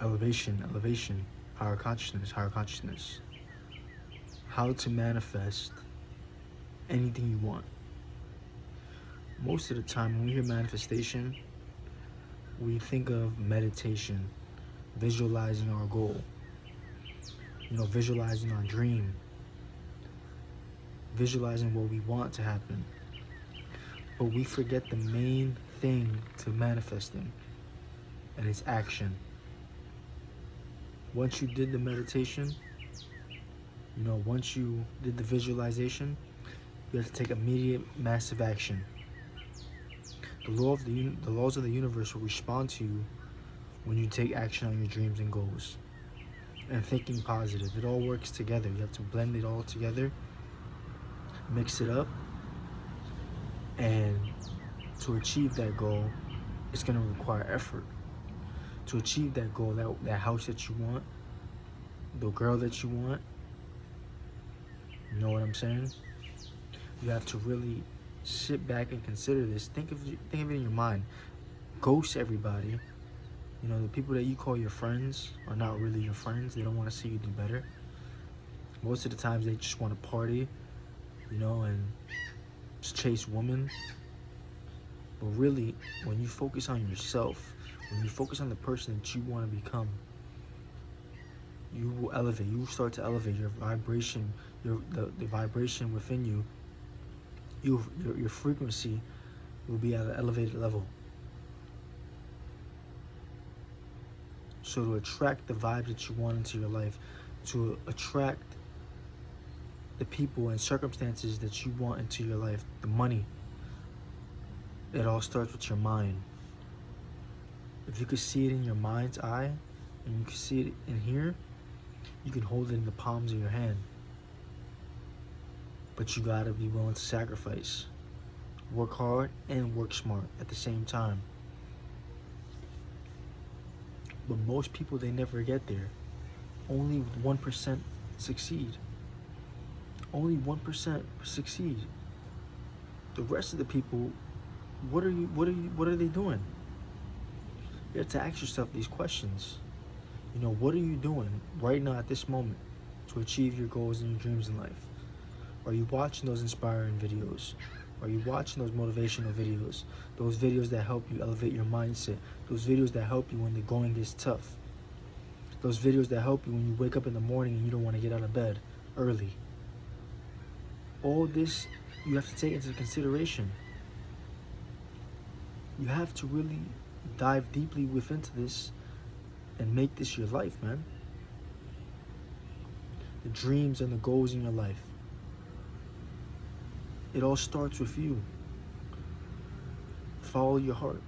Elevation, higher consciousness. How to manifest anything you want. Most of the time when we hear manifestation, we think of meditation, visualizing our goal, visualizing our dream, visualizing what we want to happen. But we forget the main thing to manifesting, and it's action. Once you did the meditation, once you did the visualization, you have to take immediate, massive action. The laws of the universe will respond to you when you take action on your dreams and goals. And thinking positive, it all works together. You have to blend it all together, mix it up, and to achieve that goal, it's going to require effort. To achieve that goal, that house that you want, the girl that you want, you know what I'm saying? You have to really sit back and consider this. Think of it in your mind. Ghost everybody. The people that you call your friends are not really your friends. They don't want to see you do better. Most of the times they just want to party, and just chase women. But really, when you focus on yourself, when you focus on the person that you want to become, you will elevate. You will start to elevate your vibration, the vibration within you. Your frequency will be at an elevated level. So to attract the vibe that you want into your life, to attract the people and circumstances that you want into your life, the money, it all starts with your mind. If you could see it in your mind's eye, and you can see it in here, you can hold it in the palms of your hand. But you gotta be willing to sacrifice. Work hard and work smart at the same time. But most people, they never get there. Only 1% succeed. Only 1% succeed. The rest of the people, what are they doing? You have to ask yourself these questions. What are you doing right now at this moment to achieve your goals and your dreams in life? Are you watching those inspiring videos? Are you watching those motivational videos? Those videos that help you elevate your mindset. Those videos that help you when the going gets tough. Those videos that help you when you wake up in the morning and you don't want to get out of bed early. All this you have to take into consideration. You have to really dive deeply within this and make this your life, man. The dreams and the goals in your life. It all starts with you. Follow your heart.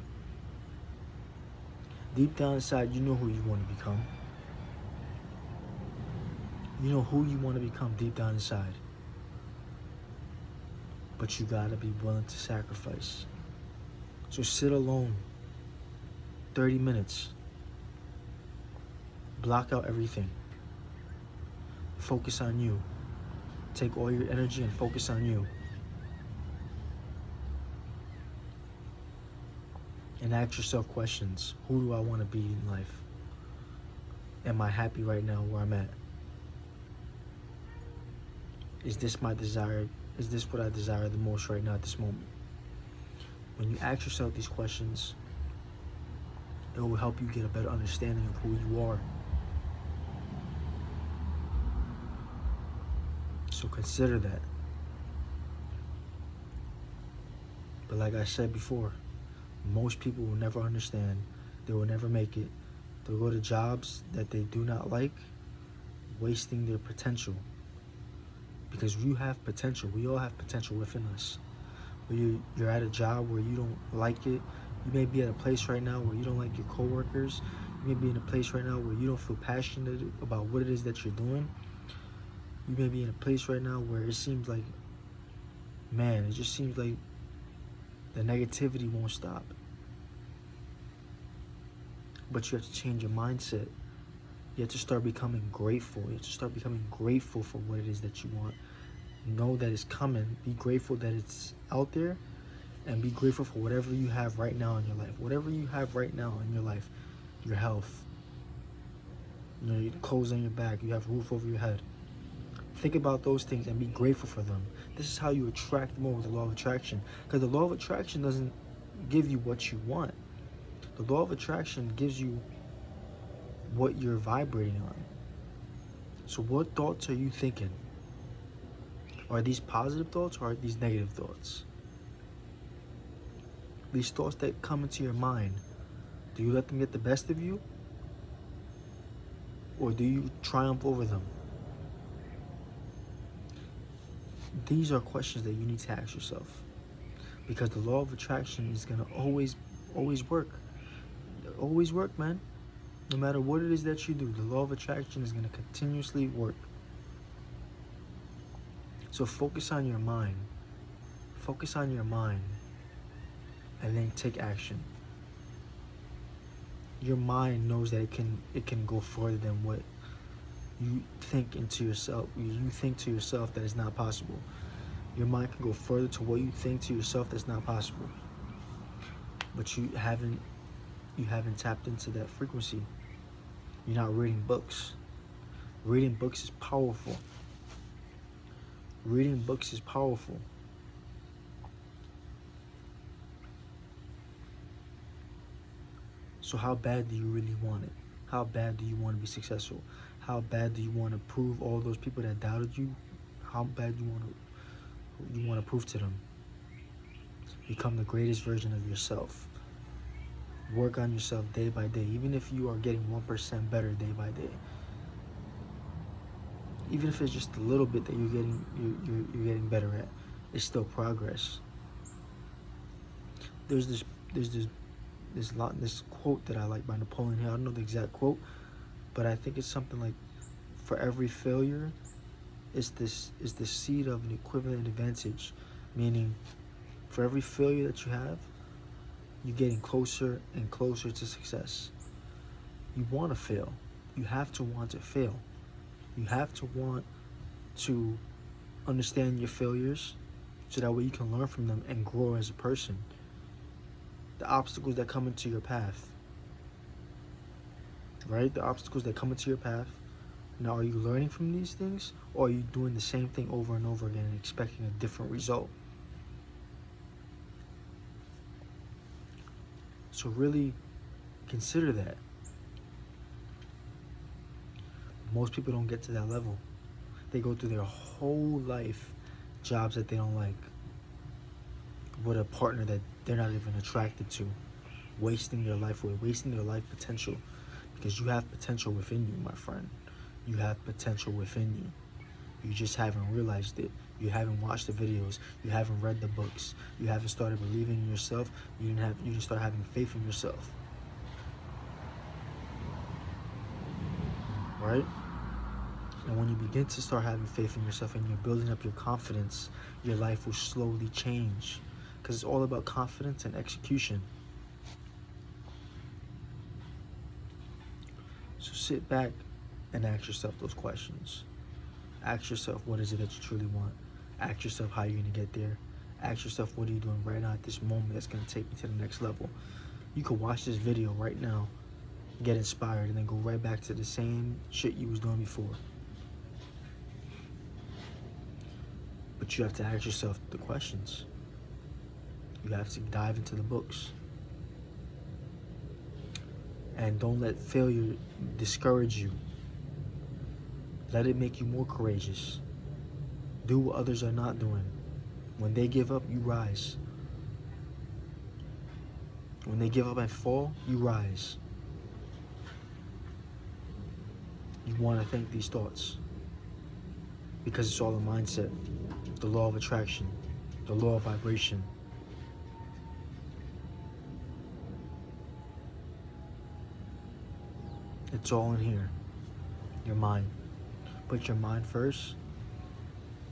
Deep down inside, you know who you want to become. You know who you want to become deep down inside. But you gotta be willing to sacrifice. So sit alone 30 minutes. Block out everything. Focus on you. Take all your energy and focus on you. And ask yourself questions. Who do I want to be in life? Am I happy right now where I'm at? Is this my desire? Is this what I desire the most right now at this moment? When you ask yourself these questions, it will help you get a better understanding of who you are. So consider that. But like I said before, most people will never understand. They will never make it. They'll go to jobs that they do not like, wasting their potential. Because you have potential. We all have potential within us. When you're at a job where you don't like it, you may be at a place right now where you don't like your coworkers. You may be in a place right now where you don't feel passionate about what it is that you're doing. You may be in a place right now where it seems like, man, it just seems like the negativity won't stop. But you have to change your mindset. You have to start becoming grateful. You have to start becoming grateful for what it is that you want. Know that it's coming. Be grateful that it's out there. And be grateful for whatever you have right now in your life. Whatever you have right now in your life. Your health. You know, your clothes on your back, you have a roof over your head. Think about those things and be grateful for them. This is how you attract more with the law of attraction. Because the law of attraction doesn't give you what you want. The law of attraction gives you what you're vibrating on. So what thoughts are you thinking? Are these positive thoughts or are these negative thoughts? These thoughts that come into your mind, do you let them get the best of you? Or do you triumph over them? These are questions that you need to ask yourself. Because the law of attraction is going to always work. Always work, man. No matter what it is that you do, the law of attraction is going to continuously work. So focus on your mind. Focus on your mind. And then take action. Your mind knows that it can go further than what you think into yourself. You think to yourself that it's not possible. Your mind can go further to what you think to yourself that's not possible. But you haven't tapped into that frequency. You're not reading books. Reading books is powerful. Reading books is powerful. So how bad do you really want it? How bad do you want to be successful? How bad do you want to prove all those people that doubted you? How bad do you want to prove to them? Become the greatest version of yourself. Work on yourself day by day, even if you are getting 1% better day by day. Even if it's just a little bit that you're getting better at, it's still progress. There's this quote that I like by Napoleon Hill. I don't know the exact quote, but I think it's something like, for every failure is the seed of an equivalent advantage. Meaning, for every failure that you have, you're getting closer and closer to success. You want to fail. You have to want to fail. You have to want to understand your failures so that way you can learn from them and grow as a person. The obstacles that come into your path, right? The obstacles that come into your path. Now, are you learning from these things, or are you doing the same thing over and over again and expecting a different result? So really consider that. Most people don't get to that level. They go through their whole life, jobs that they don't like, with a partner that they're not even attracted to, wasting their life away, wasting their life potential. Because you have potential within you, my friend. You have potential within you. You just haven't realized it. You haven't watched the videos. You haven't read the books. You haven't started believing in yourself. You didn't start having faith in yourself. Right? And when you begin to start having faith in yourself and you're building up your confidence, your life will slowly change. Because it's all about confidence and execution. So sit back and ask yourself those questions. Ask yourself, what is it that you truly want? Ask yourself, how you're going to get there. Ask yourself, what are you doing right now at this moment that's going to take me to the next level? You could watch this video right now, get inspired, and then go right back to the same shit you was doing before. But you have to ask yourself the questions. You have to dive into the books. And don't let failure discourage you. Let it make you more courageous. Do what others are not doing. When they give up, you rise. When they give up and fall, you rise. You want to think these thoughts. Because it's all a mindset. The law of attraction. The law of vibration. It's all in here. Your mind. Put your mind first.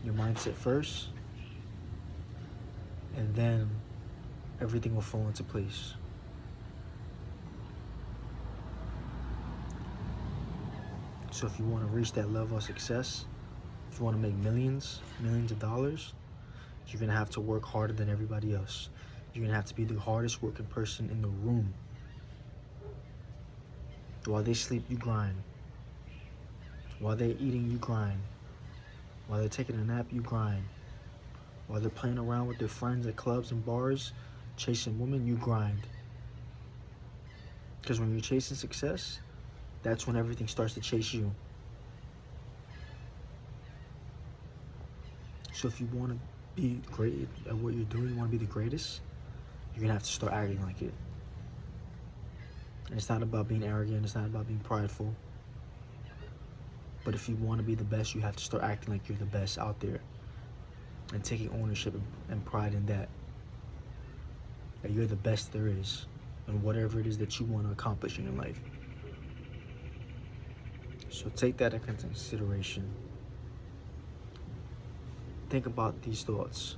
Your mindset first. And then everything will fall into place. So if you want to reach that level of success, if you want to make millions of dollars, you're going to have to work harder than everybody else. You're going to have to be the hardest working person in the room. While they sleep, you grind. While they're eating, you grind. While they're taking a nap, you grind. While they're playing around with their friends at clubs and bars, chasing women, you grind. Because when you're chasing success, that's when everything starts to chase you. So if you want to be great at what you're doing, you want to be the greatest, you're going to have to start acting like it. And it's not about being arrogant, it's not about being prideful. But if you want to be the best, you have to start acting like you're the best out there. And taking ownership and pride in that. That you're the best there is. And whatever it is that you want to accomplish in your life. So take that into consideration. Think about these thoughts.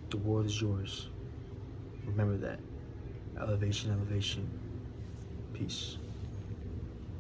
The world is yours. Remember that. Elevation, elevation. Peace.